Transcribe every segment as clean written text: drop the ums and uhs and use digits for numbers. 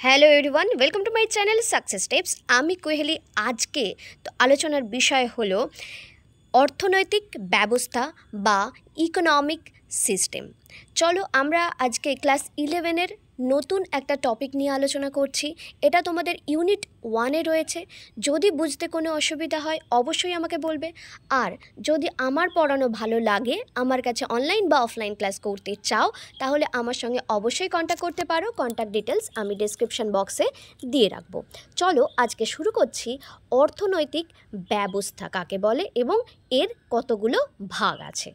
Hello everyone, welcome to my channel success tips. আমি কোহেলি। আজকে তো আলোচনার বিষয় হলো অর্থনৈতিক ব্যবস্থা বা ইকোনমিক সিস্টেম। চলো আমরা আজকে ক্লাস 11-এর নতুন একটা টপিক নিয়ে আলোচনা করছি। এটা তোমাদের ইউনিট 1-এ রয়েছে। যদি বুঝতে কোনো অসুবিধা হয় অবশ্যই আমাকে বলবে। আর যদি আমার পড়ানো ভালো লাগে, আমার কাছে অনলাইন বা অফলাইন ক্লাস করতে চাও, তাহলে আমার সঙ্গে অবশ্যই কন্ট্যাক্ট করতে পারো। কন্ট্যাক্ট ডিটেলস আমি ডেসক্রিপশন বক্সে দিয়ে রাখবো। চলো আজকে শুরু করছি। অর্থনৈতিক ব্যবস্থা কাকে বলে এবং এর কতগুলো ভাগ আছে।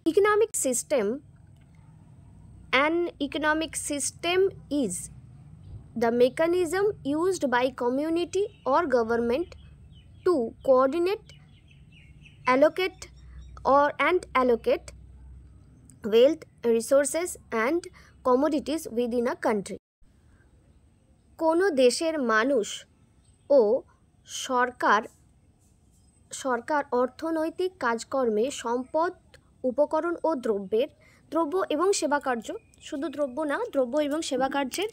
Economic system. An economic system is the mechanism used by community or government to coordinate, allocate wealth, resources and commodities within a country. কোনো দেশের মানুষ ও সরকার অর্থনৈতিক কাজকর্মে সম্পদ, উপকরণ ও দ্রব্য এবং সেবা কার্য, শুধু দ্রব্য না, দ্রব্য এবং সেবা কার্যের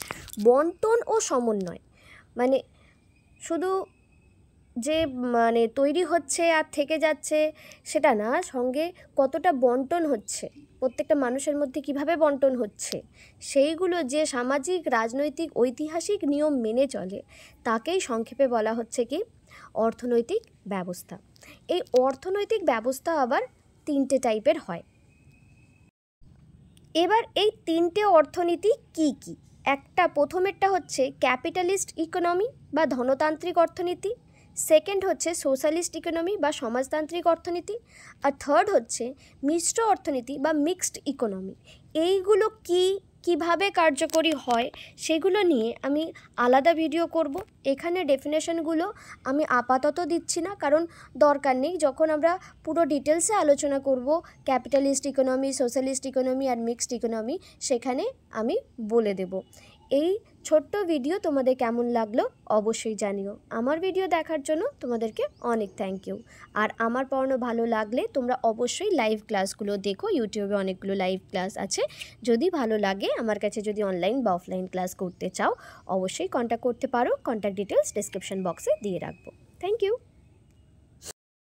বন্টন ও সমন্বয়, মানে শুধু যে তৈরি হচ্ছে আর থেকে যাচ্ছে সেটা না, সঙ্গে কতটা বন্টন হচ্ছে, প্রত্যেকটা মানুষের মধ্যে কিভাবে বন্টন হচ্ছে, সেইগুলো যে সামাজিক, রাজনৈতিক, ঐতিহাসিক নিয়ম মেনে চলে, তাকেই সংক্ষেপে বলা হচ্ছে কি অর্থনৈতিক ব্যবস্থা। এই অর্থনৈতিক ব্যবস্থা আবার 3টে টাইপের হয়। এবার এই 3টে অর্থনীতি কি কি? প্রথমেরটা হচ্ছে ক্যাপিটালিস্ট ইকোনমি বা ধনতান্ত্রিক অর্থনীতি, সেকেন্ড হচ্ছে সোশ্যালিস্ট ইকোনমি বা সমাজতান্ত্রিক অর্থনীতি, আর থার্ড হচ্ছে মিশ্র অর্থনীতি বা মিক্সড ইকোনমি। এইগুলো কিভাবে কার্যকরী হয় সেগুলো নিয়ে আমি আলাদা ভিডিও করব। এখানে ডেফিনেশনগুলো আমি আপাতত দিচ্ছি না, কারণ দরকার নেই। যখন আমরা পুরো ডিটেলসে আলোচনা করব ক্যাপিটালিস্ট ইকোনমি, সোশ্যালিস্ট ইকোনমি আর মিক্সড ইকোনমি, সেখানে আমি বলে দেব। এই ছোট্ট ভিডিও তোমাদের কেমন লাগলো অবশ্যই জানিও। আমার ভিডিও দেখার জন্য তোমাদেরকে অনেক থ্যাংক ইউ। আর আমার পড়ানো ভালো লাগলে তোমরা অবশ্যই লাইভ ক্লাসগুলো দেখো। ইউটিউবে অনেকগুলো লাইভ ক্লাস আছে। যদি ভালো লাগে, আমার কাছে যদি অনলাইন বা অফলাইন ক্লাস করতে চাও, অবশ্যই কন্ট্যাক্ট করতে পারো। কন্ট্যাক্ট ডিটেলস ডেসক্রিপশন বক্সে দিয়ে রাখবো। Thank you.